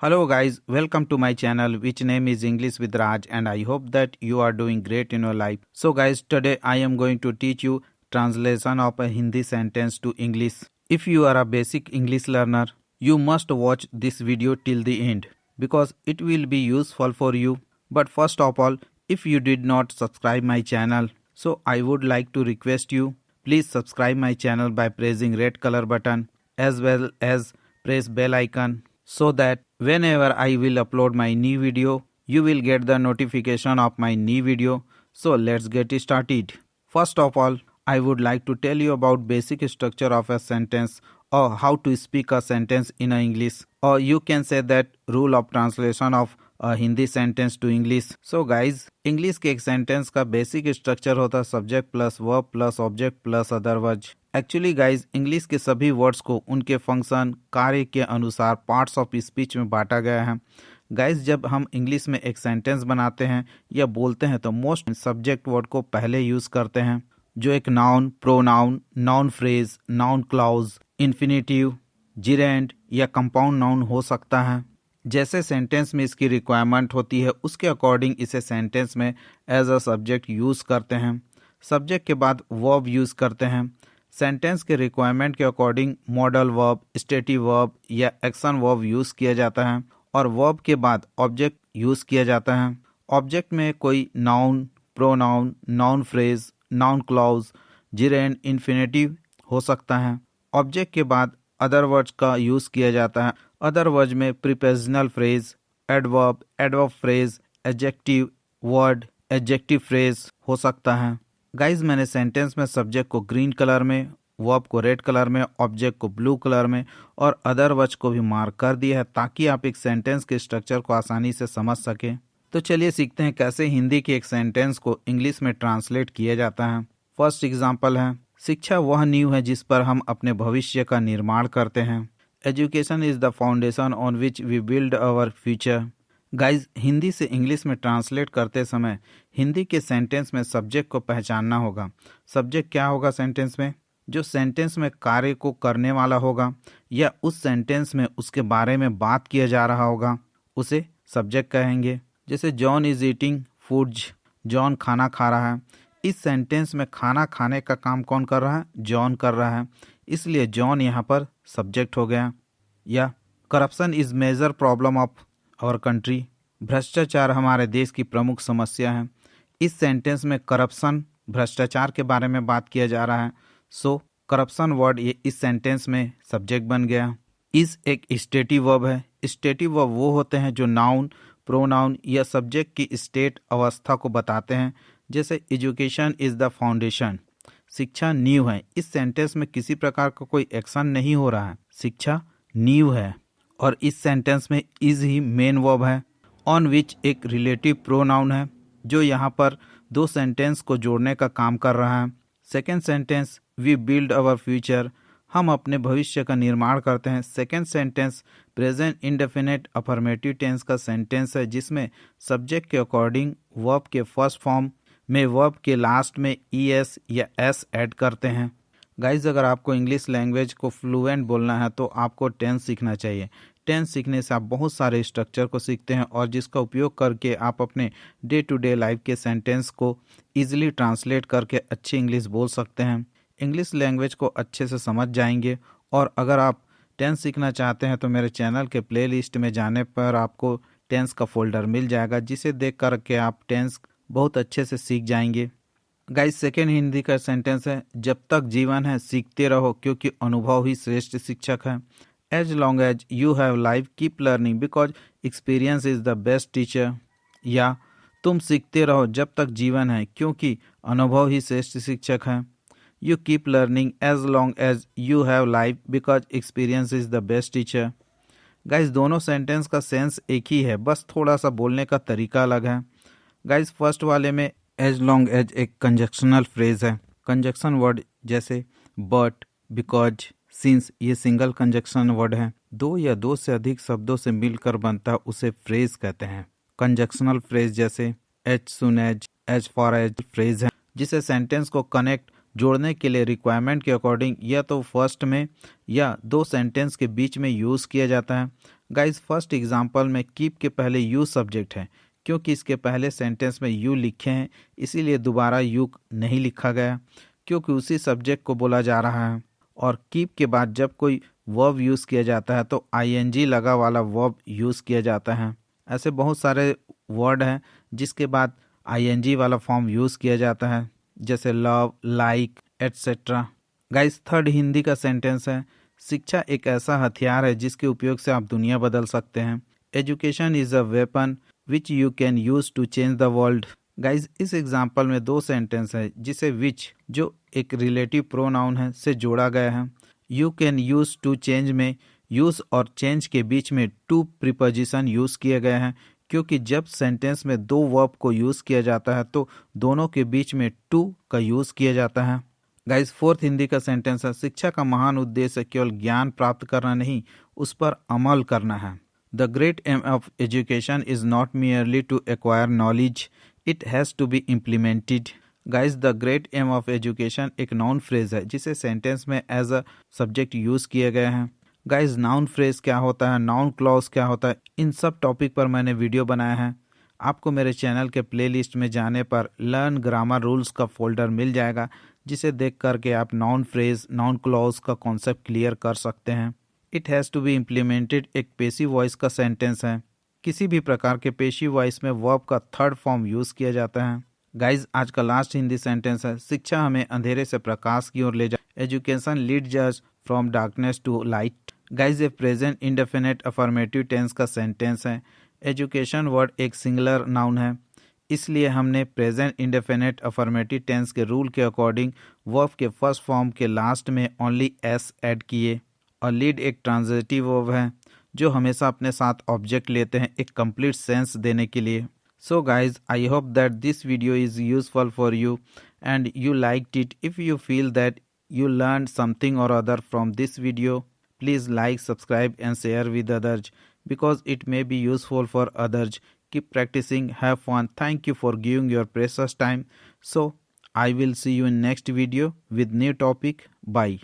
Hello guys, welcome to my channel which name is English with Raj and I hope that you are doing great in your life. So guys, today I am going to teach you translation of a Hindi sentence to English. If you are a basic English learner, you must watch this video till the end because it will be useful for you. But first of all, if you did not subscribe my channel, so I would like to request you, please subscribe my channel by pressing red color button as well as press bell icon so that whenever I will upload my new video, you will get the notification of my new video. So let's get started. First of all, I would like to tell you about basic structure of a sentence or how to speak a sentence in English, or you can say that rule of translation of a Hindi sentence to English. So guys, English के एक sentence का basic structure होता है subject plus verb plus object plus other words. Actually guys, English के सभी words को उनके function कार्य के अनुसार पार्ट्स ऑफ स्पीच में बांटा गया है. गाइज, जब हम इंग्लिश में एक सेंटेंस बनाते हैं या बोलते हैं तो मोस्ट सब्जेक्ट वर्ड को पहले यूज करते हैं, जो एक noun, pronoun, noun phrase, noun clause, infinitive, gerund या कंपाउंड नाउन हो सकता है. जैसे सेंटेंस में इसकी रिक्वायरमेंट होती है उसके अकॉर्डिंग इसे सेंटेंस में एज अ सब्जेक्ट यूज़ करते हैं. सब्जेक्ट के बाद वर्ब यूज़ करते हैं. सेंटेंस के रिक्वायरमेंट के according modal verb, stative verb या एक्शन वर्ब यूज़ किया जाता है और वर्ब के बाद ऑब्जेक्ट यूज़ किया जाता है. ऑब्जेक्ट में कोई noun, pronoun, noun phrase, noun clause, gerund, infinitive हो सकता है. ऑब्जेक्ट के बाद अदर वर्ड्स का यूज़ किया जाता है. अदर वर्ड्स में prepositional phrase, adverb, adverb phrase, adjective word, adjective phrase हो सकता है. गाइज, मैंने सेंटेंस में सब्जेक्ट को ग्रीन कलर में, वर्ब को रेड कलर में, ऑब्जेक्ट को ब्लू कलर में और अदर वर्ड्स को भी मार्क कर दिया है ताकि आप एक सेंटेंस के स्ट्रक्चर को आसानी से समझ सकें. तो चलिए सीखते हैं कैसे हिंदी के एक सेंटेंस को इंग्लिश में ट्रांसलेट किया जाता है. फर्स्ट एग्जाम्पल है, शिक्षा वह नींव है जिस पर हम अपने भविष्य का निर्माण करते हैं. Education is the foundation on which we build our future. Guys, Hindi से इंग्लिश में ट्रांसलेट करते समय हिंदी के सेंटेंस में सब्जेक्ट को पहचानना होगा. सब्जेक्ट क्या होगा सेंटेंस में? जो सेंटेंस में कार्य को करने वाला होगा या उस सेंटेंस में उसके बारे में बात किया जा रहा होगा उसे सब्जेक्ट कहेंगे. जैसे John is eating foods, John खाना खा रहा है. इस सेंटेंस में खाना खाने का काम कौन कर रहा है? जॉन कर रहा है, इसलिए जॉन यहाँ पर सब्जेक्ट हो गया. या corruption is major problem of our country, भ्रष्टाचार हमारे देश की प्रमुख समस्या है. इस सेंटेंस में करप्शन, भ्रष्टाचार के बारे में बात किया जा रहा है, सो करप्शन वर्ड ये इस सेंटेंस में सब्जेक्ट बन गया. इज एक स्टेटिव वर्ब है. स्टेटिव वर्ब वो होते हैं जो नाउन, प्रोनाउन या सब्जेक्ट की स्टेट अवस्था को बताते हैं. जैसे एजुकेशन इज द फाउंडेशन, शिक्षा नींव है. इस सेंटेंस में किसी प्रकार का कोई एक्शन नहीं हो रहा है, शिक्षा नींव है. और इस सेंटेंस में इज ही मेन वर्ब है. ऑन विच एक रिलेटिव प्रोनाउन है जो यहाँ पर दो सेंटेंस को जोड़ने का काम कर रहा है. Second sentence, we build our future, हम अपने भविष्य का निर्माण करते हैं. Second sentence present indefinite affirmative tense का सेंटेंस है जिसमें सब्जेक्ट के अकॉर्डिंग वर्ब के फर्स्ट फॉर्म में वर्ब के लास्ट में ES या S ऐड करते हैं. गाइज, अगर आपको इंग्लिश लैंग्वेज को फ्लुएंट बोलना है तो आपको टेंस सीखना चाहिए. टेंस सीखने से आप बहुत सारे स्ट्रक्चर को सीखते हैं और जिसका उपयोग करके आप अपने डे टू डे लाइफ के सेंटेंस को ईजिली ट्रांसलेट करके अच्छी इंग्लिश बोल सकते हैं. इंग्लिश लैंग्वेज को अच्छे से समझ जाएंगे. और अगर आप टेंस सीखना चाहते हैं तो मेरे चैनल के प्लेलिस्ट में जाने पर आपको टेंस का फोल्डर मिल जाएगा जिसे देख करके आप टेंस बहुत अच्छे से सीख जाएंगे. गाइस, सेकेंड हिंदी का सेंटेंस है, जब तक जीवन है सीखते रहो क्योंकि अनुभव ही श्रेष्ठ शिक्षक है. As long as you have life keep learning because experience is the best teacher. या तुम सीखते रहो जब तक जीवन है क्योंकि अनुभव ही श्रेष्ठ शिक्षक है. You keep learning as long as you have life because experience is the best teacher. Guys, दोनों सेंटेंस का सेंस एक ही है, बस थोड़ा सा बोलने का तरीका अलग है. गाइस, फर्स्ट वाले में एज लॉन्ग एज एक कंजक्शनल फ्रेज है. कंजक्शन वर्ड जैसे बट, बिकॉज, सिंस ये सिंगल कंजक्शन वर्ड है. दो या दो से अधिक शब्दों से मिलकर बनता है उसे फ्रेज कहते हैं. कंजक्शनल फ्रेज जैसे as soon as far as phrase है जिसे सेंटेंस को कनेक्ट, जोड़ने के लिए रिक्वायरमेंट के अकॉर्डिंग या तो फर्स्ट में या दो सेंटेंस के बीच में यूज़ किया जाता है. गाइज फर्स्ट एग्जांपल में कीप के पहले यू सब्जेक्ट है, क्योंकि इसके पहले सेंटेंस में यू लिखे हैं इसीलिए दोबारा यू नहीं लिखा गया, क्योंकि उसी सब्जेक्ट को बोला जा रहा है। और कीप के बाद जब कोई वर्ब यूज़ किया जाता है तो आईएनजी लगा वाला वर्ब यूज़ किया जाता है। ऐसे बहुत सारे वर्ड हैं जिसके बाद आईएनजी वाला फॉर्म यूज़ किया जाता है, जैसे love, like, etcetera. Guys third Hindi का सेंटेंस है, शिक्षा एक ऐसा हथियार है जिसके उपयोग से आप दुनिया बदल सकते हैं। Education is a weapon which you can use to change the world. Guys इस एग्जाम्पल में दो सेंटेंस है जिसे विच, जो एक रिलेटिव प्रोनाउन है, से जोड़ा गया है। You can use to change में यूज और चेंज के बीच में टू प्रीपोजिशन यूज किए गए हैं, क्योंकि जब सेंटेंस में दो वर्ब को यूज किया जाता है तो दोनों के बीच में टू का यूज किया जाता है। गाइस फोर्थ हिंदी का सेंटेंस है, शिक्षा का महान उद्देश्य केवल ज्ञान प्राप्त करना नहीं, उस पर अमल करना है। The great aim of education is not merely to acquire knowledge, it has to be implemented. Guys the great aim of education एक नाउन फ्रेज है जिसे सेंटेंस में एज अ सब्जेक्ट यूज किए गए हैं। गाइस नाउन फ्रेज क्या होता है, नाउन क्लॉज क्या होता है, इन सब टॉपिक पर मैंने वीडियो बनाया है। आपको मेरे चैनल के प्लेलिस्ट में जाने पर लर्न ग्रामर रूल्स का फोल्डर मिल जाएगा, जिसे देख करके आप नाउन फ्रेज, नाउन क्लॉज का कॉन्सेप्ट क्लियर कर सकते हैं। It has to be implemented एक पेसिव वॉइस का सेंटेंस है। किसी भी प्रकार के पेशिव वॉइस में वर्ब का थर्ड फॉर्म यूज किया जाता है। गाइज आज का लास्ट हिंदी सेंटेंस है, शिक्षा हमें अंधेरे से प्रकाश की ओर ले जाए। Education lead us from darkness to light. Guys ये प्रेजेंट इंडेफिनेट अफर्मेटिव टेंस का सेंटेंस है। एजुकेशन वर्ड एक सिंगुलर नाउन है, इसलिए हमने प्रेजेंट इंडेफिनेट अफर्मेटिव टेंस के रूल के अकॉर्डिंग वर्ब के फर्स्ट फॉर्म के लास्ट में ओनली एस ऐड किए। और लीड एक ट्रांजिटिव वर्ब है जो हमेशा अपने साथ ऑब्जेक्ट लेते हैं एक कंप्लीट सेंस देने के लिए। So guys I hope that this video is useful for you and you liked it. If you feel that you learned something or other from this video, please like, subscribe and share with others because it may be useful for others. Keep practicing, have fun. Thank you for giving your precious time. So I will see you in next video with new topic. Bye.